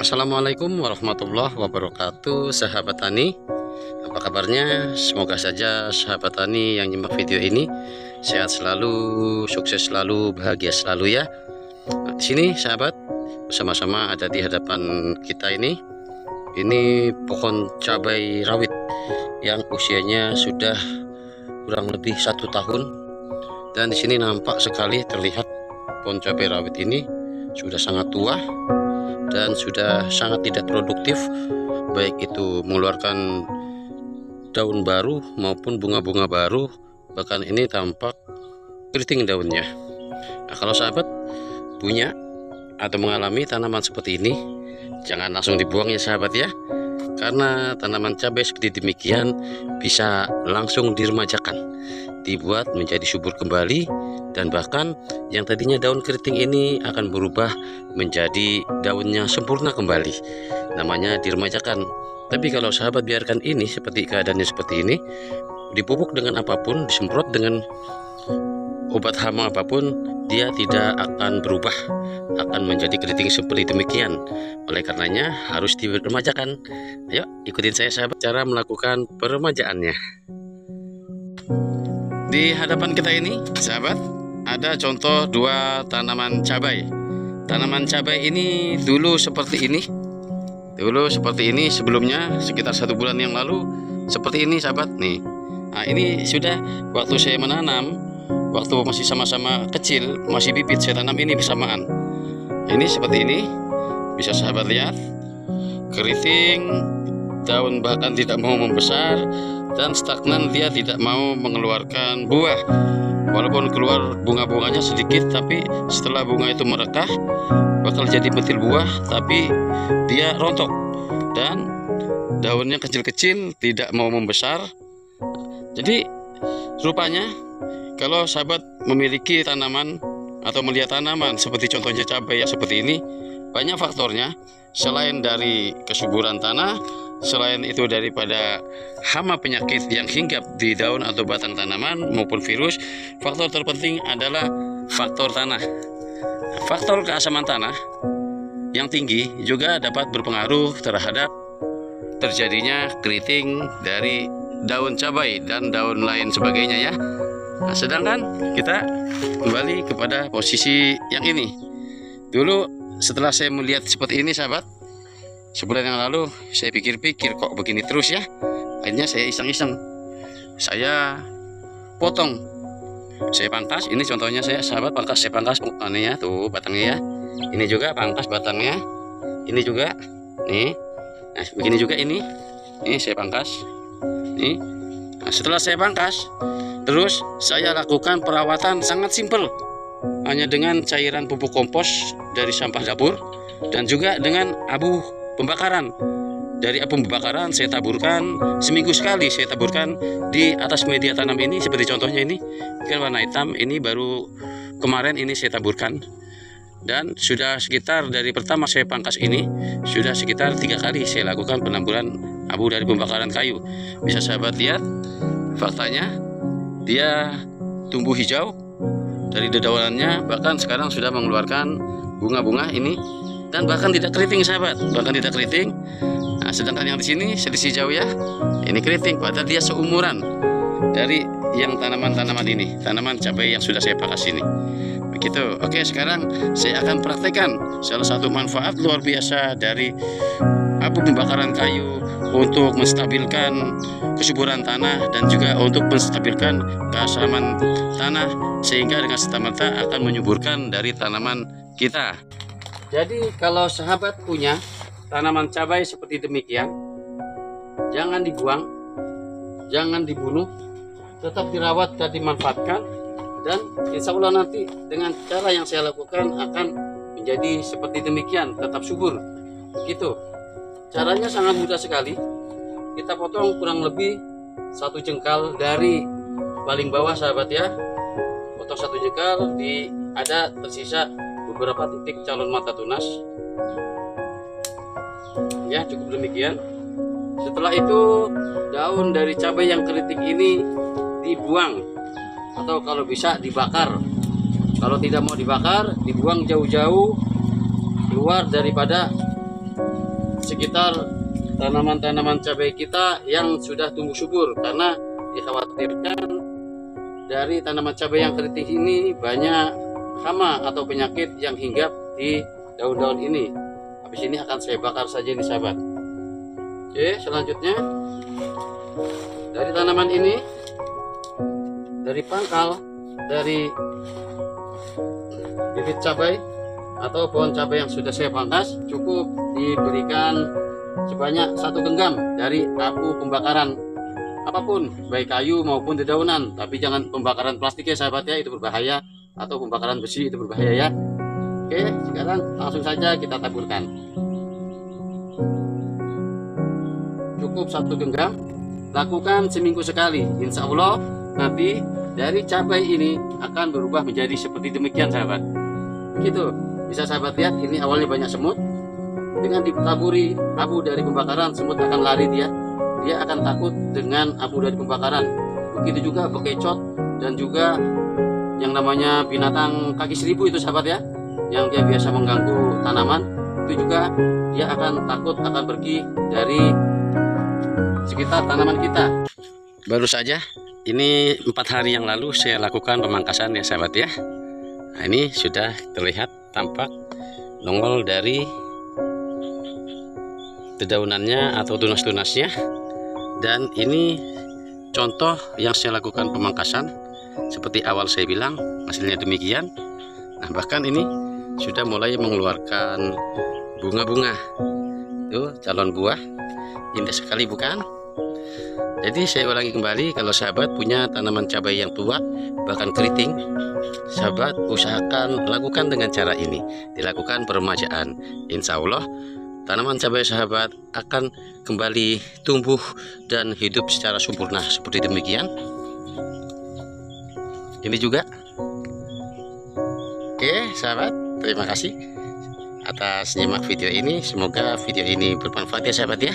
Assalamualaikum warahmatullahi wabarakatuh, sahabat tani. Apa kabarnya? Semoga saja sahabat tani yang nyimak video ini sehat selalu, sukses selalu, bahagia selalu ya. Nah, di sini sahabat, bersama-sama ada di hadapan kita ini pohon cabai rawit yang usianya sudah kurang lebih 1 tahun. Dan di sini nampak sekali terlihat pohon cabai rawit ini sudah sangat tua dan sudah sangat tidak produktif, baik itu mengeluarkan daun baru maupun bunga-bunga baru. Bahkan ini tampak keriting daunnya. Nah, kalau sahabat punya atau mengalami tanaman seperti ini, jangan langsung dibuang ya sahabat ya, karena tanaman cabai seperti demikian bisa langsung diremajakan, dibuat menjadi subur kembali, dan bahkan yang tadinya daun keriting ini akan berubah menjadi daunnya sempurna kembali, namanya diremajakan. Tapi kalau sahabat biarkan ini seperti keadaannya seperti ini, dipupuk dengan apapun, disemprot dengan obat hama apapun, dia tidak akan berubah, akan menjadi keriting seperti demikian. Oleh karenanya harus diremajakan. Ayo ikutin saya sahabat cara melakukan peremajaannya. Di hadapan kita ini sahabat ada contoh 2 tanaman cabai. Tanaman cabai ini dulu seperti ini. Sebelumnya sekitar 1 bulan yang lalu seperti ini sahabat nih. Nah, ini sudah waktu saya menanam, waktu masih sama-sama kecil, masih bibit, saya tanam ini bersamaan. Ini seperti ini, bisa sahabat lihat, keriting, daun bahkan tidak mau membesar, dan stagnan, dia tidak mau mengeluarkan buah. Walaupun keluar bunga-bunganya sedikit, tapi setelah bunga itu merekah bakal jadi bentil buah, tapi dia rontok dan daunnya kecil-kecil, tidak mau membesar. Jadi rupanya kalau sahabat memiliki tanaman atau melihat tanaman seperti contohnya cabai yang seperti ini, banyak faktornya. Selain dari kesuburan tanah, selain itu daripada hama penyakit yang hinggap di daun atau batang tanaman maupun virus, faktor terpenting adalah faktor tanah. Faktor keasaman tanah yang tinggi juga dapat berpengaruh terhadap terjadinya keriting dari daun cabai dan daun lain sebagainya ya. Nah, sedangkan kita kembali kepada posisi yang ini. Dulu setelah saya melihat seperti ini sahabat, sebulan yang lalu saya pikir-pikir kok begini terus ya. Akhirnya saya iseng-iseng, saya potong, saya pangkas. Ini contohnya saya sahabat pangkas, saya pangkas ini ya, tuh batangnya ya. Ini juga pangkas batangnya, ini juga nih. Nah, begini juga ini saya pangkas nih. Nah, setelah saya pangkas, terus saya lakukan perawatan sangat simpel, hanya dengan cairan pupuk kompos dari sampah dapur dan juga dengan abu pembakaran. Dari abu pembakaran saya taburkan seminggu sekali, saya taburkan di atas media tanam ini, seperti contohnya ini warna hitam, ini baru kemarin ini saya taburkan. Dan sudah sekitar dari pertama saya pangkas ini, sudah sekitar 3 kali saya lakukan penamburan abu dari pembakaran kayu. Bisa sahabat lihat faktanya, dia tumbuh hijau dari dedaunannya, bahkan sekarang sudah mengeluarkan bunga-bunga ini, dan bahkan tidak keriting sahabat, bahkan tidak keriting. Nah, sedangkan yang di sini selisih jauh ya, ini keriting, padahal dia seumuran dari yang tanaman-tanaman ini, tanaman cabai yang sudah saya pangkas ini. Begitu. Oke, sekarang saya akan praktekkan salah satu manfaat luar biasa dari abu pembakaran kayu untuk menstabilkan kesuburan tanah dan juga untuk menstabilkan keasaman tanah, sehingga dengan serta-merta akan menyuburkan dari tanaman kita. Jadi kalau sahabat punya tanaman cabai seperti demikian, jangan dibuang, jangan dibunuh, tetap dirawat dan dimanfaatkan, dan insya Allah nanti dengan cara yang saya lakukan akan menjadi seperti demikian, tetap subur. Begitu. Caranya sangat mudah sekali. Kita potong kurang lebih 1 jengkal dari paling bawah sahabat ya. Potong 1 jengkal, ada tersisa beberapa titik calon mata tunas. Ya, cukup demikian. Setelah itu daun dari cabai yang keriting ini dibuang, atau kalau bisa dibakar. Kalau tidak mau dibakar, dibuang jauh-jauh keluar daripada sekitar tanaman-tanaman cabai kita yang sudah tumbuh subur, karena dikhawatirkan dari tanaman cabai yang keriting ini banyak hama atau penyakit yang hinggap di daun-daun ini. Habis ini akan saya bakar saja nih sahabat. Oke, selanjutnya dari tanaman ini, dari pangkal dari bibit cabai atau pohon cabai yang sudah saya pangkas, cukup diberikan sebanyak 1 genggam dari abu pembakaran apapun, baik kayu maupun dedaunan, tapi jangan pembakaran plastik ya sahabat ya, itu berbahaya, atau pembakaran besi, itu berbahaya ya. Oke, sekarang langsung saja kita taburkan. Cukup 1 genggam, lakukan seminggu sekali. Insya Allah nanti dari cabai ini akan berubah menjadi seperti demikian sahabat. Gitu, bisa sahabat lihat, ini awalnya banyak semut. Dengan ditaburi abu dari pembakaran, semut akan lari, dia akan takut dengan abu dari pembakaran. Begitu juga bekecot dan juga yang namanya binatang kaki seribu itu sahabat ya, yang dia biasa mengganggu tanaman, itu juga dia akan takut, akan pergi dari sekitar tanaman kita. Baru saja ini 4 hari yang lalu saya lakukan pemangkasan ya sahabat ya. Nah, ini sudah terlihat tampak nongol dari dedaunannya atau tunas-tunasnya, dan ini contoh yang saya lakukan pemangkasan. Seperti awal saya bilang, hasilnya demikian. Nah, bahkan ini sudah mulai mengeluarkan bunga-bunga. Tuh, calon buah, indah sekali bukan? Jadi saya ulangi kembali, kalau sahabat punya tanaman cabai yang tua bahkan keriting, sahabat usahakan lakukan dengan cara ini, dilakukan peremajaan. Insya Allah tanaman cabai sahabat akan kembali tumbuh dan hidup secara sempurna seperti demikian. Ini juga. Oke sahabat, terima kasih atas nyimak video ini. Semoga video ini bermanfaat ya sahabat ya.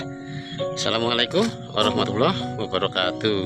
Assalamualaikum warahmatullahi wabarakatuh.